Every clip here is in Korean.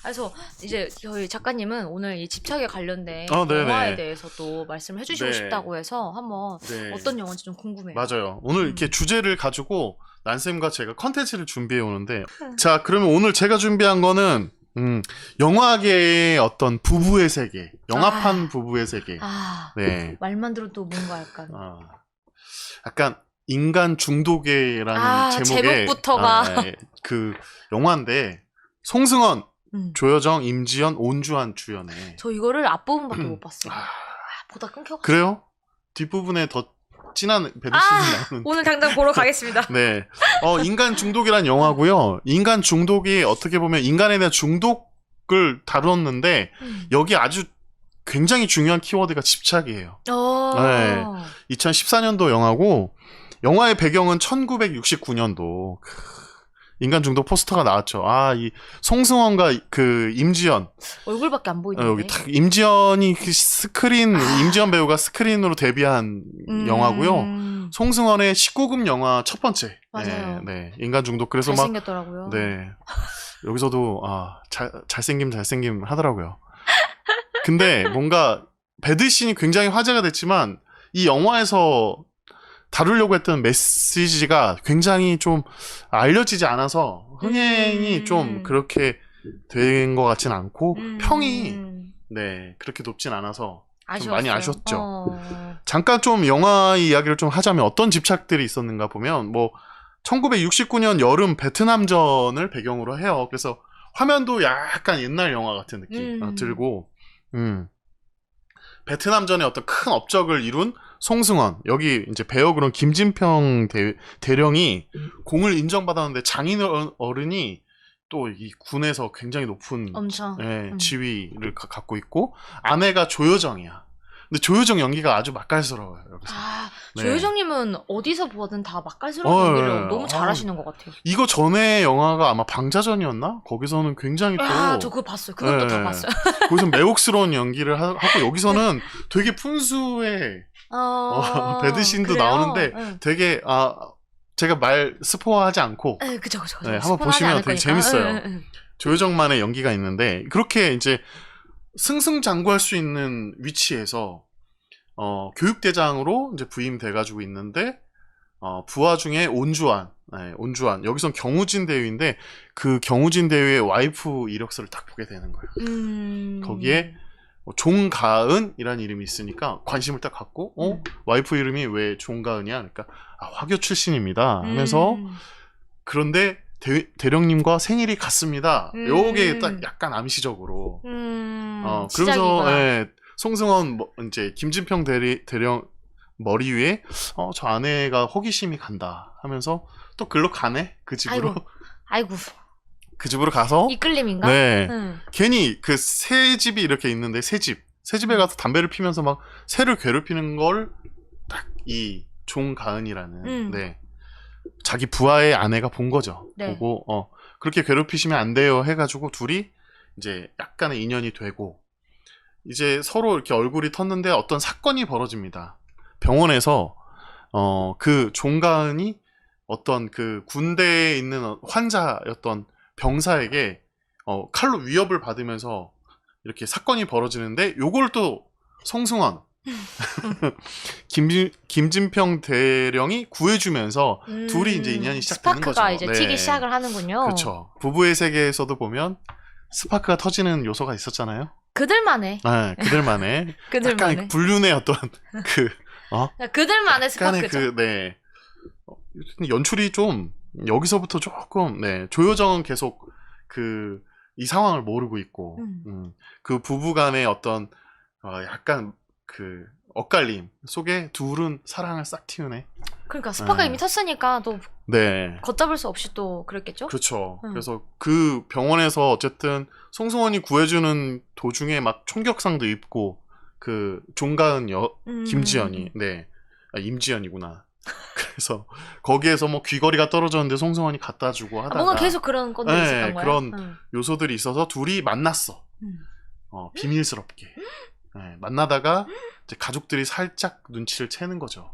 그래서 이제 저희 작가님은 오늘 이 집착에 관련된 네네. 영화에 대해서 또 말씀을 해주시고 네. 싶다고 해서 한번 네. 어떤 영화인지 좀 궁금해요. 맞아요. 오늘 이렇게 주제를 가지고 난쌤과 제가 컨텐츠를 준비해 오는데, 음. 자, 그러면 오늘 제가 준비한 거는 영화계의 어떤 부부의 세계, 영화판 부부의 세계. 네. 말만 들어도 뭔가 약간 약간 인간 중독이라는 제목의 제목부터가 그 영화인데, 송승헌, 조여정, 임지연, 온주환 주연의. 저 이거를 앞부분밖에 못 봤어요. 보다 끊겨. 그래요? 뒷부분에 더 진한 배드신이 나오는. 오늘 당장 보러 가겠습니다. 네. 인간 중독이란 영화고요. 인간 중독이 어떻게 보면 인간에 대한 중독을 다뤘는데 여기 아주 굉장히 중요한 키워드가 집착이에요. 네. 2014년도 영화고 영화의 배경은 1969년도. 인간 중독 포스터가 나왔죠. 이 송승헌과 그 임지연. 얼굴밖에 안 보이는데. 여기 딱 임지연이 임지연 배우가 스크린으로 데뷔한 영화고요. 송승헌의 19금 영화 첫 번째. 맞아요. 네. 인간 중독. 그래서 잘생겼더라고요. 네. 여기서도 잘생김 하더라고요. 근데 뭔가 배드신이 굉장히 화제가 됐지만 이 영화에서 다루려고 했던 메시지가 굉장히 좀 알려지지 않아서 흥행이 좀 그렇게 된 것 같진 않고 평이 그렇게 높진 않아서 좀 많이 아쉬웠죠. 잠깐 좀 영화 이야기를 좀 하자면 어떤 집착들이 있었는가 보면 1969년 여름 베트남전을 배경으로 해요. 그래서 화면도 약간 옛날 영화 같은 느낌 들고 베트남전에 어떤 큰 업적을 이룬 송승헌, 여기 이제 배역으로는 김진평 대령이 공을 인정받았는데 장인 어른이 또 이 군에서 굉장히 높은 지위를 갖고 있고 아내가 조여정이야. 근데 조여정 연기가 아주 맛깔스러워요. 여기서. 조여정님은 어디서 보든 다 맛깔스러운 연기를 너무 잘하시는 것 같아요. 이거 전에 영화가 아마 방자전이었나? 거기서는 굉장히 또 저 그거 봤어요. 그것도 다 봤어요. 거기서 매혹스러운 연기를 하고 여기서는 되게 푼수의 배드신도 그래요? 나오는데 되게 제가 말 스포하지 않고 그죠. 한번 보시면 되게 재밌어요. 조여정만의 연기가 있는데 그렇게 이제 승승장구할 수 있는 위치에서 교육대장으로 이제 부임돼가지고 있는데 부하 중에 온주환 여기선 경우진 대위인데 그 경우진 대위의 와이프 이력서를 딱 보게 되는 거예요. 거기에 종가은이라는 이름이 있으니까 관심을 딱 갖고 와이프 이름이 왜 종가은이야? 그러니까 화교 출신입니다 하면서 그런데 대령님과 생일이 같습니다. 요게 딱 약간 암시적으로 그러면서 송승헌 이제 김진평 대령 머리 위에 저 아내가 호기심이 간다 하면서 또 글로 가네 그 집으로. 아이고. 그 집으로 가서 이끌림인가? 괜히 그 새 집이 이렇게 있는데 새 집에 가서 담배를 피면서 막 새를 괴롭히는 걸 딱 이 종가은이라는 자기 부하의 아내가 본 거죠. 보고 그렇게 괴롭히시면 안 돼요 해가지고 둘이 이제 약간의 인연이 되고 이제 서로 이렇게 얼굴이 텄는데 어떤 사건이 벌어집니다. 병원에서 그 종가은이 어떤 그 군대에 있는 환자였던 병사에게 칼로 위협을 받으면서 이렇게 사건이 벌어지는데 요걸 또 송승헌 김진평 대령이 구해주면서 둘이 이제 인연이 시작되는 거죠. 스파크가 이제 튀기 시작을 하는군요. 그렇죠. 부부의 세계에서도 보면 스파크가 터지는 요소가 있었잖아요. 그들만의. 그들만의. 약간 불륜의 어떤 그들만의 스파크죠. 연출이 좀 여기서부터 조금 조여정은 계속 이 상황을 모르고 있고 그 부부간의 어떤 약간 그 엇갈림 속에 둘은 사랑을 싹 틔우네. 그러니까 스파크가 이미 텄으니까 또 걷잡을 수 없이 또 그랬겠죠? 그렇죠. 그래서 그 병원에서 어쨌든 송승헌이 구해주는 도중에 막 총격상도 입고 그 종가은 김지연이 임지연이구나. 그래서 거기에서 뭐 귀걸이가 떨어졌는데 송승헌이 갖다 주고 하다가 뭔가 계속 그런 건데 있었던 거야? 그런 요소들이 있어서 둘이 만났어. 비밀스럽게. 만나다가 이제 가족들이 살짝 눈치를 채는 거죠.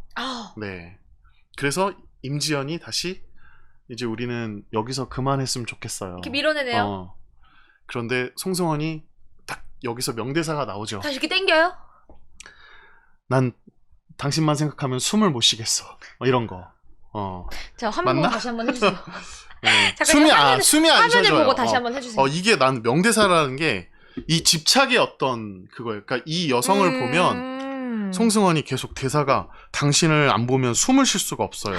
그래서 임지연이 다시 이제 우리는 여기서 그만했으면 좋겠어요. 이렇게 밀어내네요. 그런데 송승헌이 딱 여기서 명대사가 나오죠. 다시 이렇게 땡겨요? 난 당신만 생각하면 숨을 못 쉬겠어. 이런 거. 자, 화면 맞나? 보고 다시 한번 해주세요. 네. 잠깐 숨이 안 화면을 쉬어져요. 보고 다시 한번 해주세요. 이게 난 명대사라는 게 이 집착의 어떤 그거예요. 그러니까 이 여성을 보면 송승헌이 계속 대사가 당신을 안 보면 숨을 쉴 수가 없어요.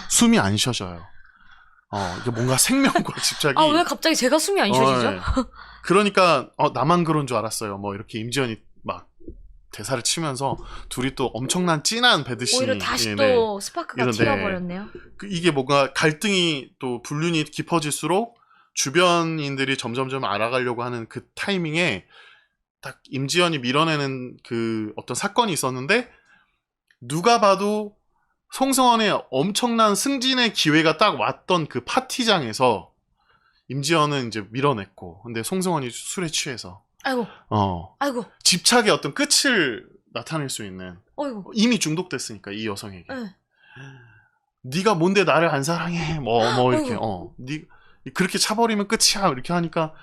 숨이 안 쉬어져요. 이게 뭔가 생명과 집착이. 왜 갑자기 제가 숨이 안 쉬어지죠? 네. 그러니까 나만 그런 줄 알았어요. 뭐 이렇게 임지연이 막 대사를 치면서 둘이 또 엄청난 찐한 배드신이 오히려 다시 또 스파크가 튀어버렸네요. 이게 뭔가 갈등이 또 불륜이 깊어질수록 주변인들이 점점점 알아가려고 하는 그 타이밍에 딱 임지연이 밀어내는 그 어떤 사건이 있었는데 누가 봐도 송승헌의 엄청난 승진의 기회가 딱 왔던 그 파티장에서 임지연은 이제 밀어냈고 근데 송승헌이 술에 취해서 아이고. 아이고. 집착의 어떤 끝을 나타낼 수 있는 어이구. 이미 중독됐으니까 이 여성에게 네. 네가 뭔데 나를 안 사랑해 뭐 이렇게 네 그렇게 차버리면 끝이야 이렇게 하니까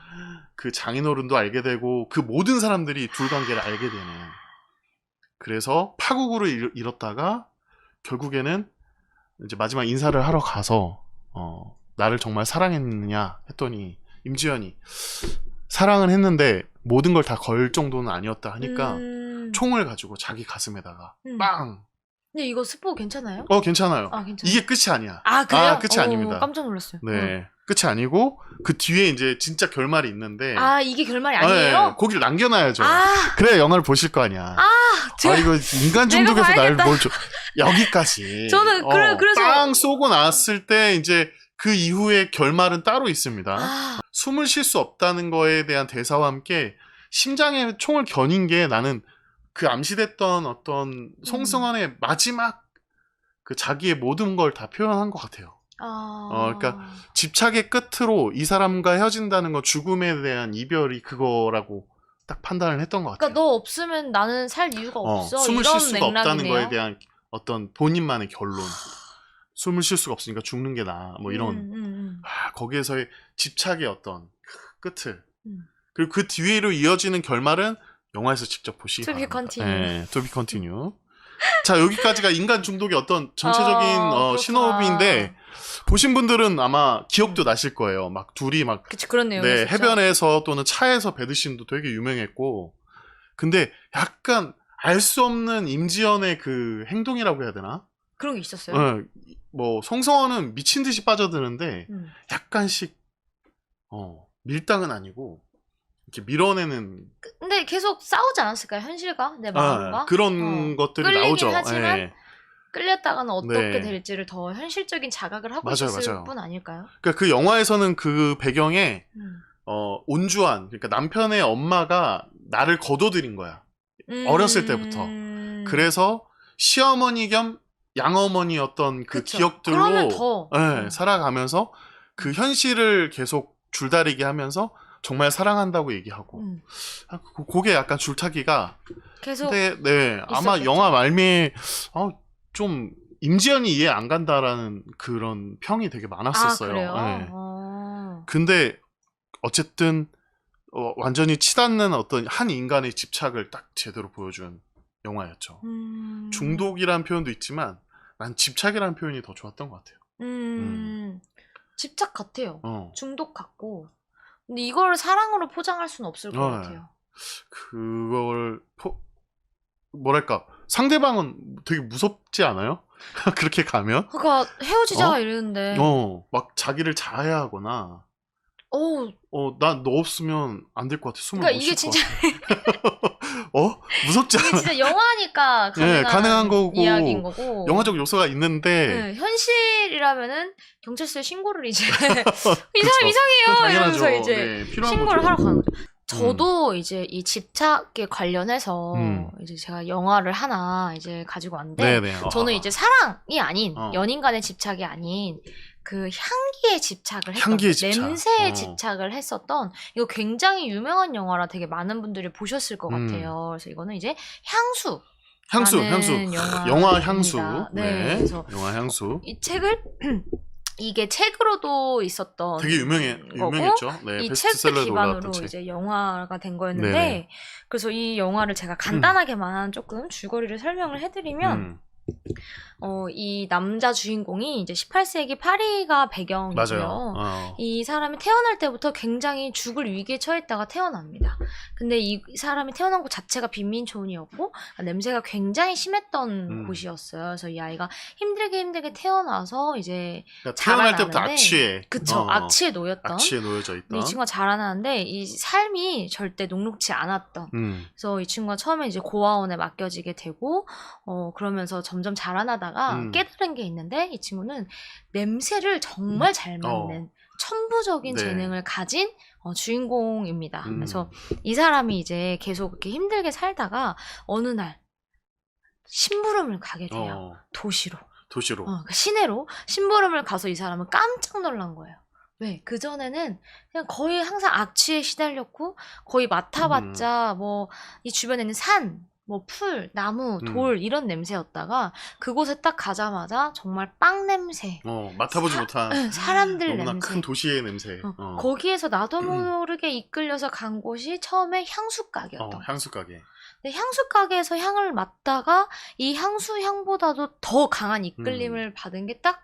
그 장인어른도 알게 되고 그 모든 사람들이 둘 관계를 알게 되는 그래서 파국으로 이뤘다가 결국에는 이제 마지막 인사를 하러 가서 나를 정말 사랑했느냐 했더니 임지연이 사랑은 했는데 모든 걸 다 걸 정도는 아니었다 하니까 총을 가지고 자기 가슴에다가 빵. 근데 이거 스포 괜찮아요? 괜찮아요. 괜찮아요. 이게 끝이 아니야. 그래요? 끝이 아닙니다. 깜짝 놀랐어요. 네. 끝이 아니고 그 뒤에 이제 진짜 결말이 있는데 이게 결말이 아니에요? 네, 거기를 남겨놔야죠. 그래야 영화를 보실 거 아니야. 이거 인간 중독에서 날 뭘 줘. 여기까지. 저는 그래서 빵 쏘고 나왔을 때 이제 그 이후에 결말은 따로 있습니다. 숨을 쉴 수 없다는 거에 대한 대사와 함께 심장에 총을 겨닌 게 나는 그 암시됐던 어떤 송승헌의 마지막 그 자기의 모든 걸 다 표현한 것 같아요. 그러니까 집착의 끝으로 이 사람과 헤어진다는 건 죽음에 대한 이별이 그거라고 딱 판단을 했던 것 같아요. 그러니까 너 없으면 나는 살 이유가 없어. 숨을 쉴 수가 맥락이네요. 없다는 거에 대한 어떤 본인만의 결론. 숨을 쉴 수가 없으니까 죽는 게 나아. 뭐 이런. 거기에서의 집착의 어떤 끝을. 그리고 그 뒤로 이어지는 결말은 영화에서 직접 보시기 To be 바랍니다. continue. 네, to be continue. 자, 여기까지가 인간 중독의 어떤 전체적인 신호비인데 보신 분들은 아마 기억도 나실 거예요. 막 둘이 막 그런 네, 해변에서 또는 차에서 배드신도 되게 유명했고 근데 약간 알 수 없는 임지연의 그 행동이라고 해야 되나? 그런 게 있었어요? 뭐 송승헌은 미친 듯이 빠져드는데 약간씩 밀당은 아니고 이렇게 밀어내는 근데 계속 싸우지 않았을까요? 현실과 내 마음과? 그런 것들이 끌리긴 나오죠. 하지만 끌렸다가는 어떻게 네. 될지를 더 현실적인 자각을 하고 맞아요, 있었을 맞아요. 뿐 아닐까요? 그러니까 그 영화에서는 그 배경에 온주한 그러니까 남편의 엄마가 나를 거둬들인 거야. 어렸을 때부터. 그래서 시어머니 겸 양어머니였던 그 그쵸. 기억들로 그러면 더. 살아가면서 그 현실을 계속 줄다리기 하면서 정말 사랑한다고 얘기하고 그게 약간 줄타기가 계속 근데 아마 있었겠죠. 영화 말미에 좀 임지연이 이해 안 간다라는 그런 평이 되게 많았었어요. 그래요? 네. 근데 어쨌든 완전히 치닫는 어떤 한 인간의 집착을 딱 제대로 보여준 영화였죠. 중독이라는 표현도 있지만 난 집착이라는 표현이 더 좋았던 것 같아요. 집착 같아요. 중독 같고. 근데 이걸 사랑으로 포장할 수는 없을 것 같아요. 그걸 뭐랄까 상대방은 되게 무섭지 않아요? 그렇게 가면? 그러니까 헤어지자 이러는데. 막 자기를 자해하거나. 난 너 없으면 안 될 것 같아. 숨을 그러니까 못 이게 쉴 진짜 것 같아. 무섭지 않아? 이게 진짜 영화니까 가능한 거고 이야기인 거고. 영화적 요소가 있는데 현실이라면은 경찰서에 신고를 이제 이 사람 이상해요 이러면서 이제 신고를 하러 가는 거죠. 저도 이제 이 집착에 관련해서 이제 제가 영화를 하나 이제 가지고 왔는데 저는 이제 사랑이 아닌 연인 간의 집착이 아닌 그 향기에 집착을 했던 냄새에 집착을 했었던 이거 굉장히 유명한 영화라 되게 많은 분들이 보셨을 것 같아요. 그래서 이거는 이제 향수 영화 향수. 네, 그래서 영화 향수. 이 책을 이게 책으로도 있었던 되게 유명했죠. 네, 이 책을 베스트셀러에 기반으로 올라왔던 책. 이제 영화가 된 거였는데 네네. 그래서 이 영화를 제가 간단하게만 조금 줄거리를 설명을 해드리면 이 남자 주인공이 이제 18세기 파리가 배경이고요. 맞아요. 이 사람이 태어날 때부터 굉장히 죽을 위기에 처했다가 태어납니다. 근데 이 사람이 태어난 곳 자체가 빈민촌이었고 냄새가 굉장히 심했던 곳이었어요. 그래서 이 아이가 힘들게 태어나서 이제 그러니까 태어날 때부터 악취에 그쵸. 악취에 놓였던 악취에 놓여져 있던 이 친구가 자라나는데 이 삶이 절대 녹록지 않았던 그래서 이 친구가 처음에 이제 고아원에 맡겨지게 되고 그러면서 점점 자라나다가 깨달은 게 있는데 이 친구는 냄새를 정말 잘 맡는 천부적인 네. 재능을 가진 주인공입니다. 그래서 이 사람이 이제 계속 이렇게 힘들게 살다가 어느 날 심부름을 가게 돼요. 도시로. 그 시내로 심부름을 가서 이 사람은 깜짝 놀란 거예요. 왜? 그전에는 그냥 거의 항상 악취에 시달렸고 거의 맡아봤자 뭐 이 주변에 있는 산, 뭐 풀, 나무, 돌 이런 냄새였다가 그곳에 딱 가자마자 정말 빵 냄새 맡아보지 못한 사람들 너무나 냄새 큰 도시의 냄새 거기에서 나도 모르게 이끌려서 간 곳이 처음에 향수 가게였던 향수 가게. 근데 향수 가게에서 향을 맡다가 이 향수 향보다도 더 강한 이끌림을 받은 게 딱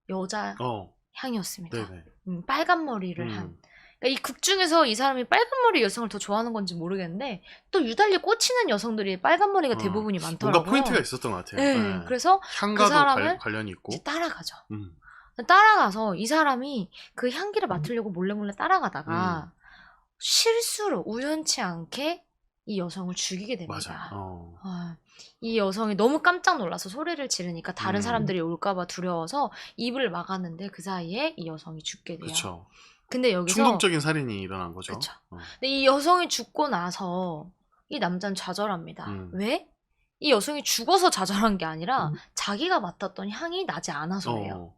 여자 향이었습니다. 빨간 머리를 한 그러니까 이 극 중에서 이 사람이 빨간 머리 여성을 더 좋아하는 건지 모르겠는데 또 유달리 꽂히는 여성들이 빨간 머리가 대부분이 많더라고요. 뭔가 포인트가 있었던 것 같아요. 네. 그래서 향과도 그 사람을 관련이 있고 이제 따라가죠. 따라가서 이 사람이 그 향기를 맡으려고 몰래 따라가다가 실수로 우연치 않게 이 여성을 죽이게 됩니다. 이 여성이 너무 깜짝 놀라서 소리를 지르니까 다른 사람들이 올까봐 두려워서 입을 막았는데 그 사이에 이 여성이 죽게 돼요. 그쵸. 근데 여기서 충동적인 살인이 일어난 거죠. 그쵸. 근데 이 여성이 죽고 나서 이 남자는 좌절합니다. 왜? 이 여성이 죽어서 좌절한 게 아니라 자기가 맡았던 향이 나지 않아서예요.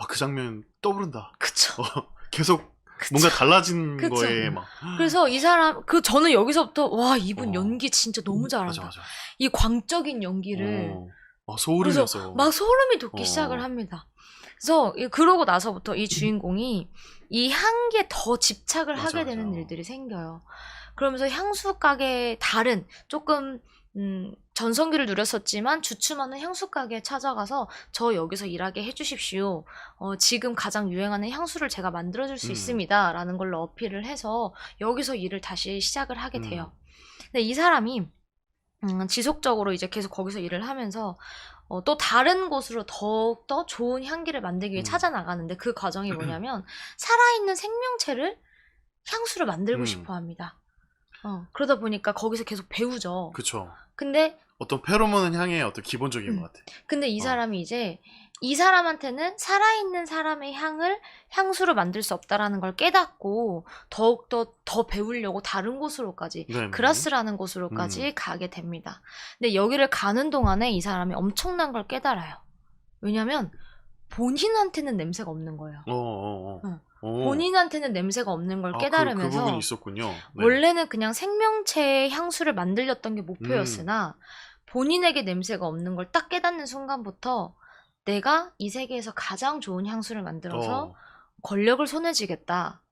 그 장면 떠오른다. 그쵸. 계속 뭔가 달라진 거에 막. 그래서 이 사람 저는 여기서부터 와 이분 연기 진짜 너무 잘한다. 맞아. 이 광적인 연기를 소름이었어. 막 소름이 돋기 시작을 합니다. 그래서 그러고 나서부터 이 주인공이 이 향기에 더 집착을 하게 되는 일들이 생겨요. 그러면서 향수 가게에 다른 조금 전성기를 누렸었지만 주춤하는 향수 가게에 찾아가서 저 여기서 일하게 해주십시오. 지금 가장 유행하는 향수를 제가 만들어줄 수 있습니다. 라는 걸로 어필을 해서 여기서 일을 다시 시작을 하게 돼요. 근데 이 사람이 지속적으로 이제 계속 거기서 일을 하면서 또 다른 곳으로 더욱더 좋은 향기를 만들기 위해 찾아나가는데 그 과정이 뭐냐면 살아있는 생명체를 향수를 만들고 싶어 합니다. 그러다 보니까 거기서 계속 배우죠. 그쵸. 근데 어떤 페로몬 향의 어떤 기본적인 것 같아. 근데 이 사람이 이제 이 사람한테는 살아있는 사람의 향수로 만들 수 없다라는 걸 깨닫고 더욱더 더 배우려고 다른 곳으로까지 그라스라는 곳으로까지 가게 됩니다. 근데 여기를 가는 동안에 이 사람이 엄청난 걸 깨달아요. 왜냐면 본인한테는 냄새가 없는 거예요. 본인한테는 냄새가 없는 걸 깨달으면서 그 부분이 있었군요. 원래는 그냥 생명체의 향수를 만들렸던 게 목표였으나 본인에게 냄새가 없는 걸 딱 깨닫는 순간부터 내가 이 세계에서 가장 좋은 향수를 만들어서 권력을 손에 쥐겠다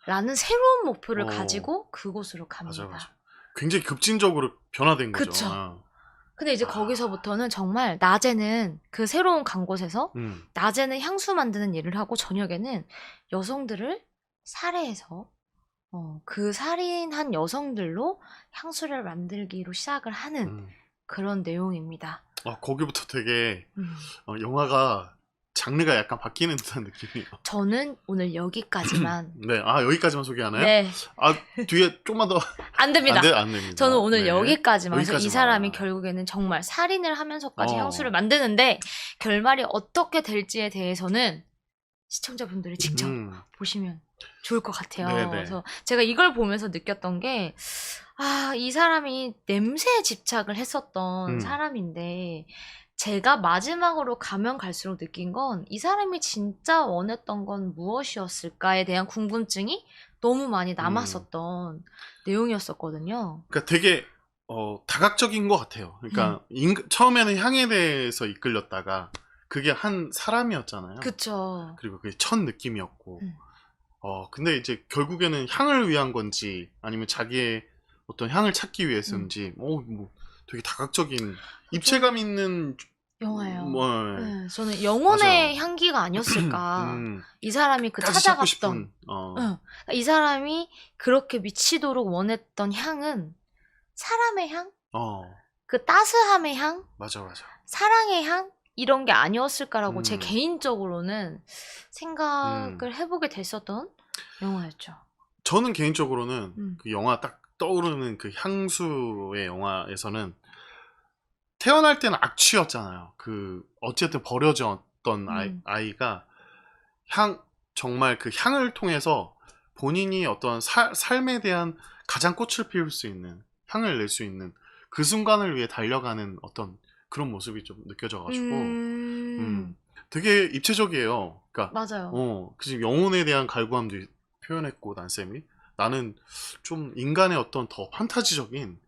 라는 새로운 목표를 가지고 그곳으로 갑니다. 맞아. 굉장히 급진적으로 변화된 거죠. 그쵸. 근데 이제 거기서부터는 정말 낮에는 그 새로운 간 곳에서 낮에는 향수 만드는 일을 하고 저녁에는 여성들을 살해해서 그 살인한 여성들로 향수를 만들기로 시작을 하는 그런 내용입니다. 거기부터 되게 영화가 장르가 약간 바뀌는 듯한 느낌이에요. 저는 오늘 여기까지만. 네, 여기까지만 소개하나요? 네. 뒤에 좀만 더. 안 됩니다. 안 됩니다. 저는 오늘 여기까지만. 그래서 이 사람이 결국에는 정말 살인을 하면서까지 향수를 만드는데 결말이 어떻게 될지에 대해서는 시청자분들이 직접 보시면 좋을 것 같아요. 네네. 그래서 제가 이걸 보면서 느꼈던 게 이 사람이 냄새에 집착을 했었던 사람인데 제가 마지막으로 가면 갈수록 느낀 건 이 사람이 진짜 원했던 건 무엇이었을까에 대한 궁금증이 너무 많이 남았었던 내용이었었거든요. 그러니까 되게 다각적인 것 같아요. 그러니까 처음에는 향에 대해서 이끌렸다가 그게 한 사람이었잖아요. 그쵸. 그리고 그게 첫 느낌이었고 근데 이제 결국에는 향을 위한 건지 아니면 자기의 어떤 향을 찾기 위해서인지 뭐 되게 다각적인 입체감 있는 영화예요. 네. 저는 영혼의 맞아요. 향기가 아니었을까. 이 사람이 그 찾아갔던 이 사람이 그렇게 미치도록 원했던 향은 사람의 향? 그 따스함의 향? 맞아. 사랑의 향? 이런 게 아니었을까라고 제 개인적으로는 생각을 해보게 됐었던 영화였죠. 저는 개인적으로는 그 영화 딱 떠오르는 그 향수의 영화에서는 태어날 때는 악취였잖아요. 그 어쨌든 버려졌던 아이가 정말 그 향을 통해서 본인이 어떤 삶에 대한 가장 꽃을 피울 수 있는 향을 낼 수 있는 그 순간을 위해 달려가는 어떤 그런 모습이 좀 느껴져가지고 되게 입체적이에요. 그러니까 맞아요. 그 영혼에 대한 갈구함도 표현했고 난쌤이 나는 좀 인간의 어떤 더 판타지적인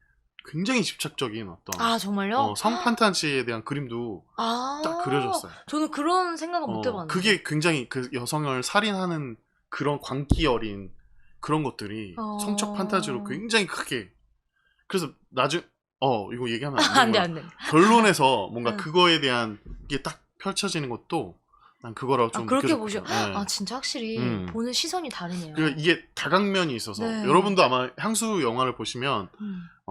굉장히 집착적인 어떤 정말요? 성 판타지에 대한 그림도 딱 그려졌어요. 저는 그런 생각은 못 해봤는데 그게 굉장히 그 여성을 살인하는 그런 광기 어린 그런 것들이 성적 판타지로 굉장히 크게 그래서 이거 얘기하면 안 되구나. 결론에서 뭔가 그거에 대한 게 딱 펼쳐지는 것도 난 그거라고 좀 그렇게 느껴졌거든요. 보셔. 진짜 확실히 보는 시선이 다르네요. 그러니까 이게 다각면이 있어서 여러분도 아마 향수 영화를 보시면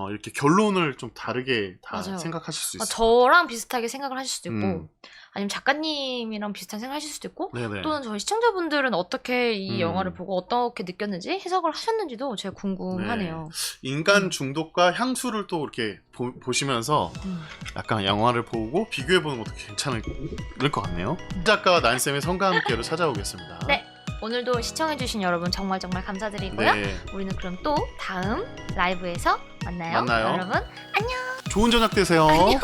이렇게 결론을 좀 다르게 생각하실 수 있어요. 저랑 비슷하게 생각을 하실 수도 있고 아니면 작가님이랑 비슷한 생각을 하실 수도 있고 또는 저희 시청자분들은 어떻게 이 영화를 보고 어떻게 느꼈는지 해석을 하셨는지도 제가 궁금하네요. 인간 중독과 향수를 또 이렇게 보시면서 약간 영화를 보고 비교해보는 것도 괜찮을 것 같네요. 작가와 난쌤의 성과 함께로 찾아오겠습니다. 네. 오늘도 시청해주신 여러분 정말 감사드리고요. 우리는 그럼 또 다음 라이브에서 만나요. 여러분 안녕. 좋은 저녁 되세요. 안녕.